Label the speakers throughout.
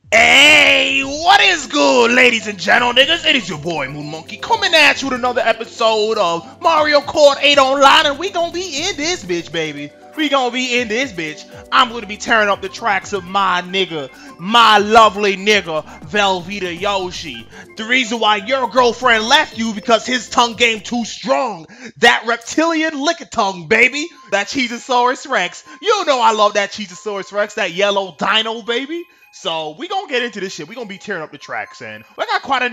Speaker 1: Hey, what is good, ladies and gentlemen, niggas? It is your boy MoonMonkey coming at you with another episode of Mario Kart 8 Online, and we gonna be in this bitch, baby. We gonna be in this bitch. I'm gonna be tearing up the tracks of my nigga, my lovely nigga, Velveeta Yoshi. The reason why your girlfriend left you because his tongue game too strong. That reptilian lickitung, baby. That Cheezosaurus Rex. You know I love that Cheezosaurus Rex, that yellow dino, baby. So we gonna get into this shit. We gonna be tearing up the tracks, and I got quite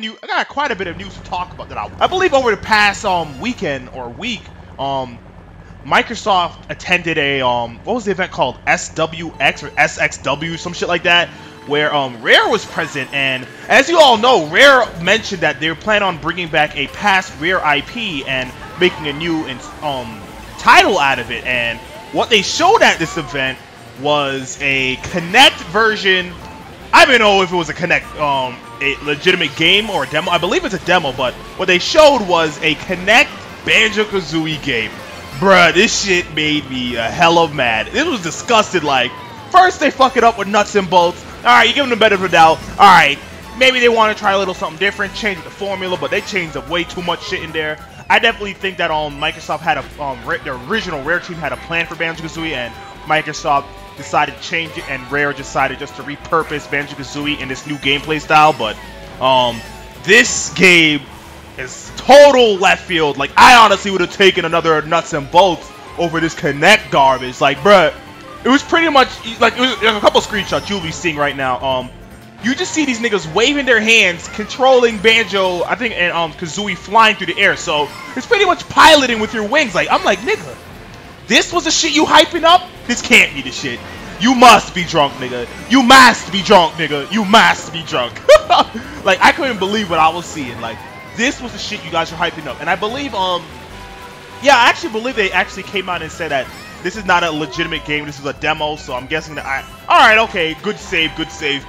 Speaker 1: a bit of news to talk about that I believe over the past weekend or week, Microsoft attended a what was the event called? SWX or SXW, some shit like that, where Rare was present, and as you all know, Rare mentioned that they were planning on bringing back a past Rare IP and making a new title out of it. And what they showed at this event was a Connect version. I don't know if it was a Connect, a legitimate game or a demo. I believe it's a demo, but what they showed was a Connect Banjo-Kazooie game. Bruh, this shit made me a hell of mad. This was disgusted. Like, first they fuck it up with nuts and bolts. Alright, you give them the benefit of the doubt. Alright, maybe they want to try a little something different, change the formula, but they changed up way too much shit in there. I definitely think that Microsoft had a, the original Rare team had a plan for Banjo-Kazooie, and Microsoft decided to change it, and Rare decided just to repurpose Banjo-Kazooie in this new gameplay style. But this game is total left field. Like, I honestly would have taken another nuts and bolts over this Connect garbage. Like, bruh, it was pretty much like, there's a couple screenshots you'll be seeing right now. You just see these niggas waving their hands, controlling Banjo, I think, and Kazooie flying through the air. So it's pretty much piloting with your wings. Like, I'm like, nigga, this was the shit you hyping up? This can't be the shit. You must be drunk, nigga. You must be drunk, nigga. You must be drunk. Like, I couldn't believe what I was seeing. Like, this was the shit you guys were hyping up. And I believe, yeah, I actually believe they actually came out and said that this is not a legitimate game. This is a demo. So I'm guessing that alright, okay, good save,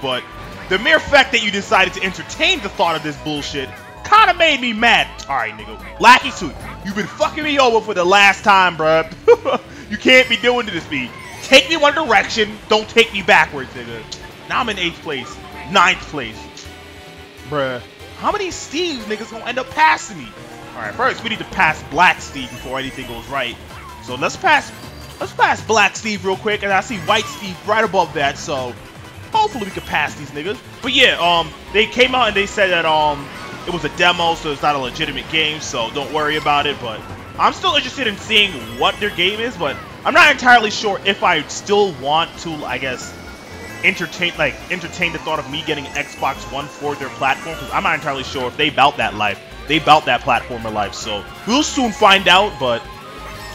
Speaker 1: but the mere fact that you decided to entertain the thought of this bullshit kind of made me mad. Alright, nigga. Lackey Suit, you've been fucking me over for the last time, bruh. You can't be doing this to me. Take me one direction, don't take me backwards, nigga. Now I'm in 8th place, 9th place. Bruh. How many Steves niggas gonna end up passing me? Alright, first we need to pass Black Steve before anything goes right. So let's pass Black Steve real quick, and I see White Steve right above that, so hopefully we can pass these niggas. But yeah, they came out and they said that it was a demo, so it's not a legitimate game, so don't worry about it. But I'm still interested in seeing what their game is, but I'm not entirely sure if I still want to, I guess, entertain the thought of me getting Xbox One for their platform, because I'm not entirely sure if they bout that life. They bout that platformer life, so we'll soon find out. But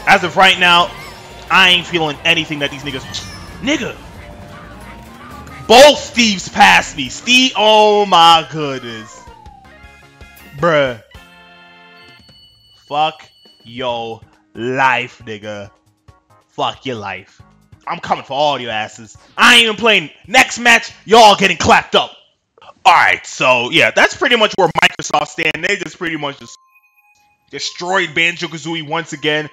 Speaker 1: as of right now, I ain't feeling anything that these niggas... Nigga! Both Steves passed me. Steve, oh my goodness. Bruh. Fuck your life, nigga. Fuck your life. I'm coming for all your asses. I ain't even playing. Next match, y'all getting clapped up. Alright, so yeah, that's pretty much where Microsoft stand. They just pretty much just destroyed Banjo-Kazooie once again.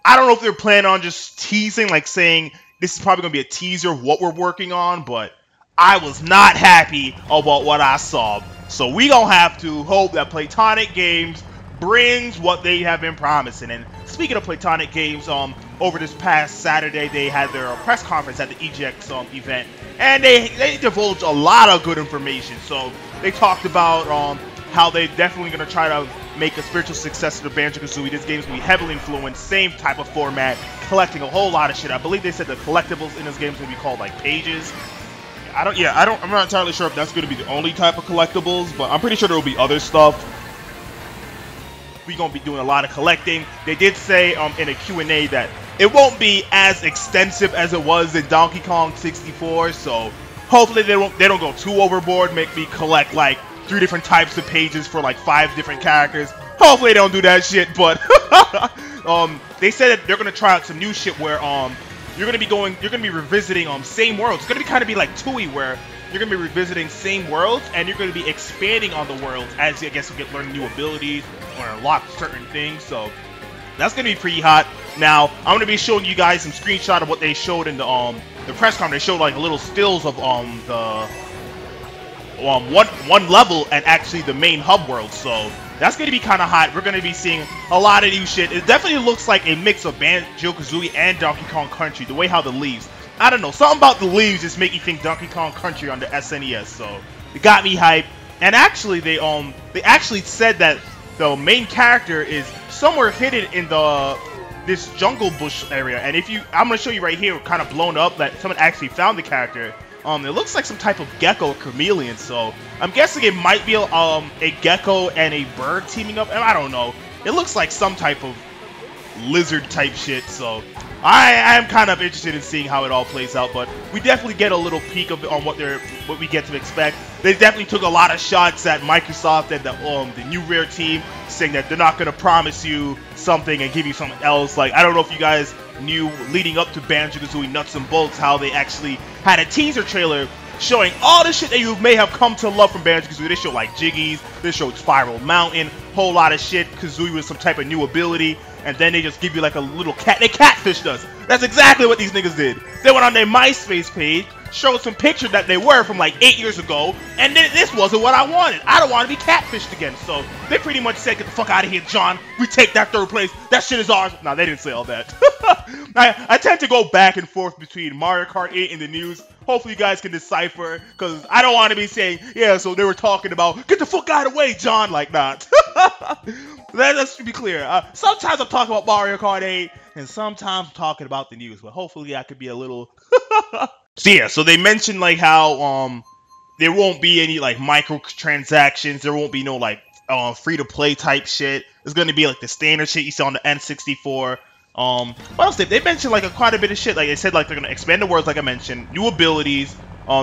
Speaker 1: I don't know if they're planning on just teasing, like saying this is probably going to be a teaser of what we're working on, but I was not happy about what I saw. So we gonna have to hope that Platonic Games brings what they have been promising. And speaking of Platonic Games, over this past Saturday, they had their press conference at the EGX event, and they divulged a lot of good information. So they talked about how they definitely gonna try to make a spiritual successor to Banjo-Kazooie. This game's gonna be heavily influenced, same type of format, collecting a whole lot of shit. I believe they said the collectibles in this game is gonna be called like pages. I'm not entirely sure if that's gonna be the only type of collectibles, but I'm pretty sure there will be other stuff. We're gonna be doing a lot of collecting. They did say in a Q&A that it won't be as extensive as it was in Donkey Kong 64, so hopefully they don't go too overboard, make me collect like 3 different types of pages for like 5 different characters. Hopefully they don't do that shit, but they said that they're gonna try out some new shit where you're gonna be revisiting same worlds. It's gonna be kind of be like Tui, where you're gonna be revisiting same worlds, and you're gonna be expanding on the worlds as I guess you learn new abilities or unlock certain things. So that's gonna be pretty hot. Now I'm gonna be showing you guys some screenshot of what they showed in the press conference. They showed like little stills of one level and actually the main hub world. So that's going to be kind of hot. We're going to be seeing a lot of new shit. It definitely looks like a mix of Banjo-Kazooie and Donkey Kong Country. The way how the leaves, I don't know, something about the leaves just make you think Donkey Kong Country on the SNES. So it got me hyped. And actually, they actually said that the main character is somewhere hidden in this jungle bush area. And I'm gonna show you right here, kind of blown up, that someone actually found the character. It looks like some type of gecko or chameleon. So I'm guessing it might be a gecko and a bird teaming up. And I don't know. It looks like some type of lizard type shit. So I am kind of interested in seeing how it all plays out, but we definitely get a little peek of it on what we get to expect. They definitely took a lot of shots at Microsoft and the new Rare team, saying that they're not going to promise you something and give you something else. Like, I don't know if you guys knew leading up to Banjo-Kazooie Nuts and Bolts how they actually had a teaser trailer showing all the shit that you may have come to love from Banjo-Kazooie. They showed like Jiggies, they showed Spiral Mountain, whole lot of shit, Kazooie with some type of new ability, and then they just give you like a little cat. They catfished us. That's exactly what these niggas did. They went on their MySpace page, showed some pictures that they were from like 8 years ago, and then this wasn't what I wanted. I don't want to be catfished again. So they pretty much said, get the fuck out of here, John. We take that third place. That shit is ours. No, they didn't say all that. I tend to go back and forth between Mario Kart 8 and the news. Hopefully you guys can decipher, because I don't want to be saying, yeah, so they were talking about, get the fuck out of the way, John, like that. Let's be clear. Sometimes I'm talking about Mario Kart 8, and sometimes I'm talking about the news, but hopefully I could be a little... So yeah, so they mentioned like how there won't be any like microtransactions, there won't be no like free-to-play type shit. It's gonna be like the standard shit you saw on the N64. What else? They mentioned like quite a bit of shit. Like they said, like they're gonna expand the worlds, like I mentioned, new abilities.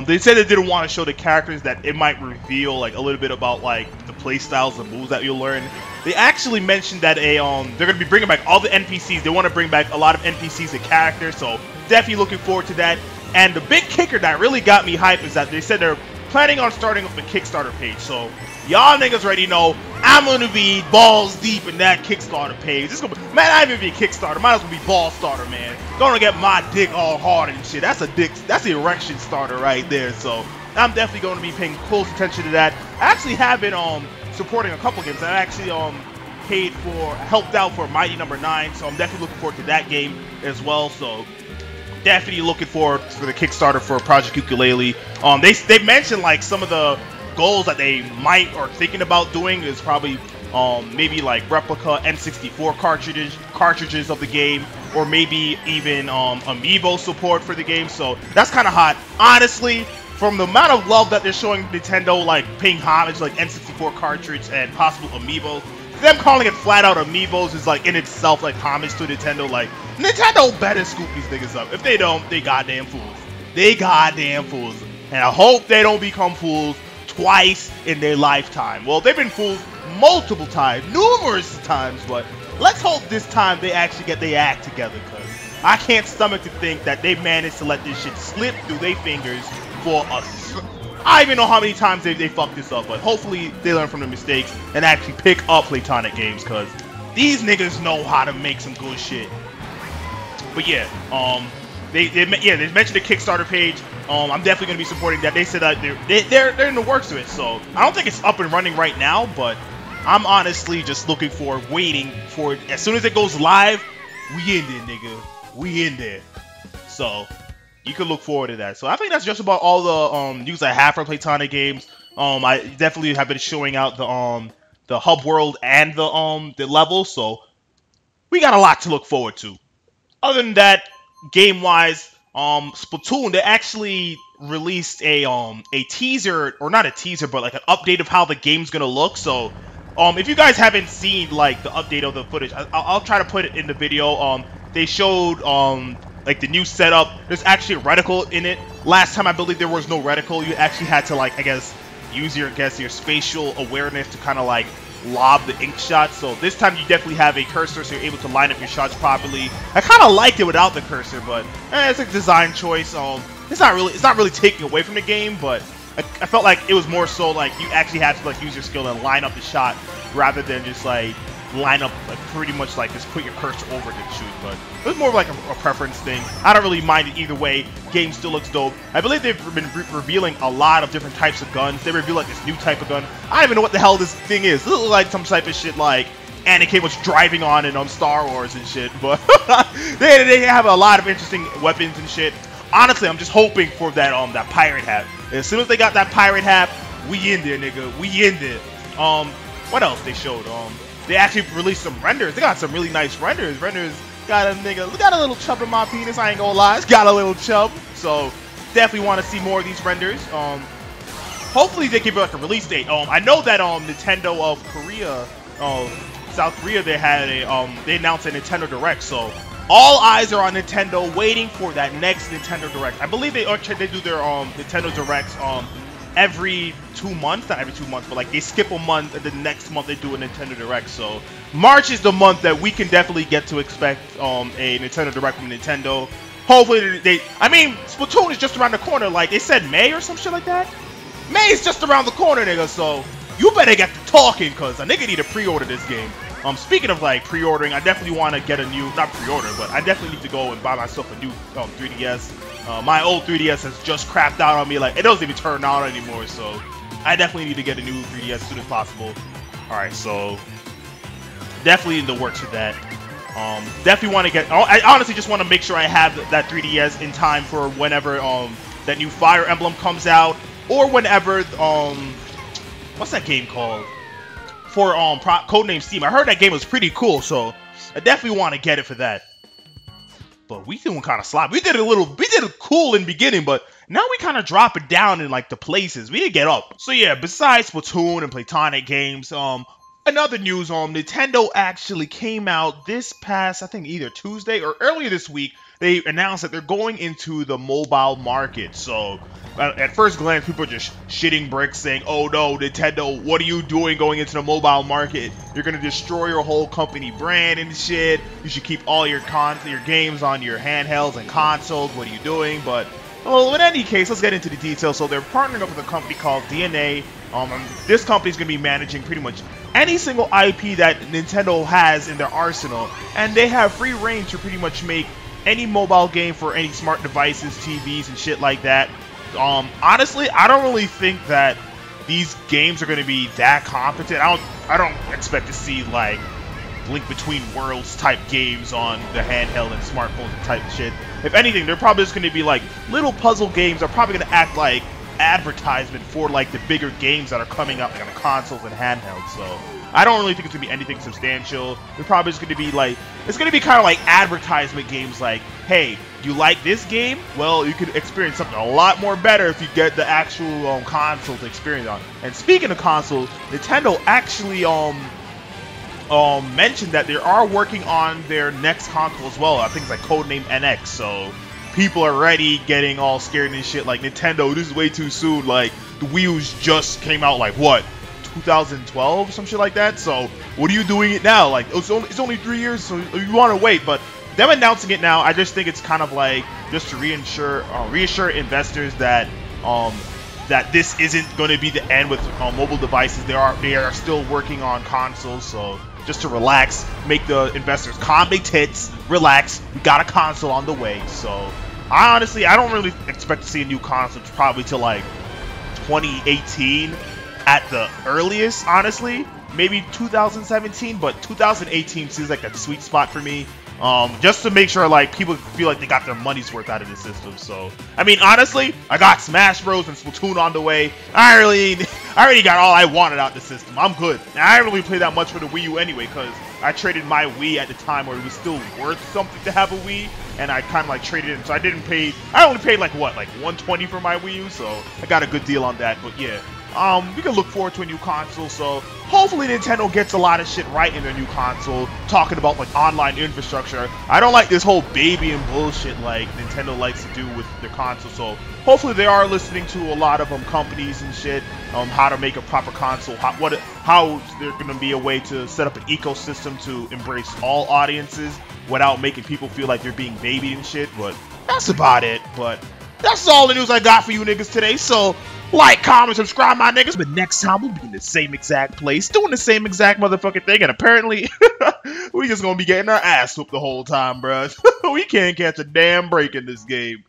Speaker 1: They said they didn't want to show the characters, that it might reveal like a little bit about like the play styles, the moves that you'll learn. They actually mentioned that they're gonna be bringing back all the NPCs. They want to bring back a lot of NPCs and characters, so definitely looking forward to that. And the big kicker that really got me hyped is that they said they're planning on starting up the Kickstarter page. So y'all niggas already know I'm gonna be balls deep in that Kickstarter page. This gonna be, man, I even be a Kickstarter. Might as well be ball starter, man. Gonna get my dick all hard and shit. That's an erection starter right there. So I'm definitely gonna be paying close attention to that. I actually have been supporting a couple games. I actually helped out for Mighty Number 9. So I'm definitely looking forward to that game as well. So definitely looking forward for the Kickstarter for Project Ukelele. They mentioned like some of the goals that they might or thinking about doing is probably maybe like replica N64 cartridges of the game, or maybe even amiibo support for the game. So that's kind of hot. Honestly, from the amount of love that they're showing Nintendo, like paying homage like N64 cartridge and possible amiibo, them calling it flat out amiibos is like in itself like homage to Nintendo. Like, Nintendo better scoop these niggas up. If they don't, they goddamn fools. They goddamn fools. And I hope they don't become fools twice in their lifetime. Well, they've been fools multiple times, numerous times, but let's hope this time they actually get their act together, because I can't stomach to think that they managed to let this shit slip through their fingers for us. I don't even know how many times they fucked this up, but hopefully they learn from the mistakes and actually pick up Platonic games, because these niggas know how to make some good shit. But yeah, they mentioned the Kickstarter page. I'm definitely gonna be supporting that. They said that they're in the works of it, so I don't think it's up and running right now, but I'm honestly just looking for, waiting for it. As soon as it goes live, we in there, nigga. We in there. So you can look forward to that. So I think that's just about all the news I have for Platonic games. I definitely have been showing out the hub world and the level, so we got a lot to look forward to. Other than that, game-wise, Splatoon, they actually released a teaser, or not a teaser, but like an update of how the game's gonna look. So if you guys haven't seen like the update of the footage, I'll try to put it in the video. They showed like the new setup. There's actually a reticle in it. Last time I believe there was no reticle. You actually had to like, I guess, use your spatial awareness to kind of like lob the ink shot. So this time you definitely have a cursor, so you're able to line up your shots properly. I kind of liked it without the cursor, but it's a design choice. It's not really taking away from the game, but I felt like it was more so like you actually had to like use your skill and line up the shot rather than just like line up like pretty much like just put your cursor over to shoot, but it's more of like a preference thing. I don't really mind it either way. Game still looks dope. I believe they've been revealing a lot of different types of guns. They reveal like this new type of gun. I don't even know what the hell this thing is. This looks like some type of shit like Anakin was driving on in Star Wars and shit, but they have a lot of interesting weapons and shit. Honestly, I'm just hoping for that that pirate hat. As soon as they got that pirate hat, we in there, nigga. We in there. What else they showed? They actually released some renders. They got some really nice renders. Renders got a little chub in my penis. I ain't gonna lie. It's got a little chub. So definitely want to see more of these renders. Hopefully they give it like a release date. I know that Nintendo of Korea, South Korea, they had they announced a Nintendo Direct. So all eyes are on Nintendo, waiting for that next Nintendo Direct. I believe they do their Nintendo Directs every 2 months, not every 2 months, but like they skip a month and the next month they do a Nintendo Direct. So March is the month that we can definitely get to expect a Nintendo Direct from Nintendo. Hopefully I mean, Splatoon is just around the corner. Like they said May or some shit like that. May is just around the corner, nigga, so you better get to talking, cause a nigga need to pre-order this game. Speaking of like pre-ordering, I definitely want to get a new, not pre-order, but I definitely need to go and buy myself a new 3DS. My old 3DS has just crapped out on me, like it doesn't even turn on anymore, so I definitely need to get a new 3DS as soon as possible. Alright, so definitely in the works with that. Definitely want to get, I honestly just want to make sure I have that 3DS in time for whenever that new Fire Emblem comes out, or whenever, what's that game called? For Codename Steam. I heard that game was pretty cool, so I definitely want to get it for that. But we doing kind of sloppy. We did it cool in the beginning, but now we kind of drop it down in like the places. We didn't get up. So yeah, besides Splatoon and Platonic games, another news, Nintendo actually came out this past, I think either Tuesday or earlier this week. They announced that they're going into the mobile market. So at first glance, people are just shitting bricks saying, oh no, Nintendo, what are you doing going into the mobile market? You're going to destroy your whole company brand and shit. You should keep all your games on your handhelds and consoles. What are you doing? But, well, in any case, let's get into the details. So they're partnering up with a company called DNA. This company is going to be managing pretty much any single IP that Nintendo has in their arsenal. And they have free reign to pretty much make any mobile game for any smart devices, TVs, and shit like that. Honestly, I don't really think that these games are going to be that competent. I don't expect to see like Link Between Worlds type games on the handheld and smartphones and type of shit. If anything, they're probably just going to be like little puzzle games. Are probably going to act like advertisement for like the bigger games that are coming up like, on the consoles and handhelds. So I don't really think it's gonna be anything substantial. They're probably just gonna be like, it's gonna be kind of like advertisement games. Like, hey, you like this game? Well, you could experience something a lot more better if you get the actual console to experience on. And speaking of consoles, Nintendo actually mentioned that they are working on their next console as well. I think it's like codename NX. So people are already getting all scared and shit like, Nintendo, this is way too soon. Like, the Wii U's just came out like, what, 2012, some shit like that? So, what are you doing it now? Like, it's only 3 years, so you want to wait. But them announcing it now, I just think it's kind of like, just to reassure investors that, that this isn't going to be the end with mobile devices. They are still working on consoles, so just to relax, make the investors calm their tits, relax. We got a console on the way, so I don't really expect to see a new console probably till like 2018 at the earliest, honestly. Maybe 2017, but 2018 seems like a sweet spot for me. Just to make sure like people feel like they got their money's worth out of the system. So I mean, honestly, I got Smash Bros and Splatoon on the way. I already got all I wanted out the system. I'm good. And I didn't really play that much for the Wii U anyway, because I traded my Wii at the time where it was still worth something to have a Wii, and I kind of like traded it in. So I only paid like what, like $120 for my Wii U, so I got a good deal on that. But yeah. We can look forward to a new console, so hopefully Nintendo gets a lot of shit right in their new console, talking about like online infrastructure. I don't like this whole baby and bullshit like Nintendo likes to do with their console, so hopefully they are listening to a lot of companies and shit, how to make a proper console, how there's going to be a way to set up an ecosystem to embrace all audiences without making people feel like they're being babied and shit. But that's about it. But that's all the news I got for you niggas today, so Like, comment, subscribe, my niggas. But next time, we'll be in the same exact place, doing the same exact motherfucking thing. And apparently, we just gonna be getting our ass whooped the whole time, bruh. We can't catch a damn break in this game.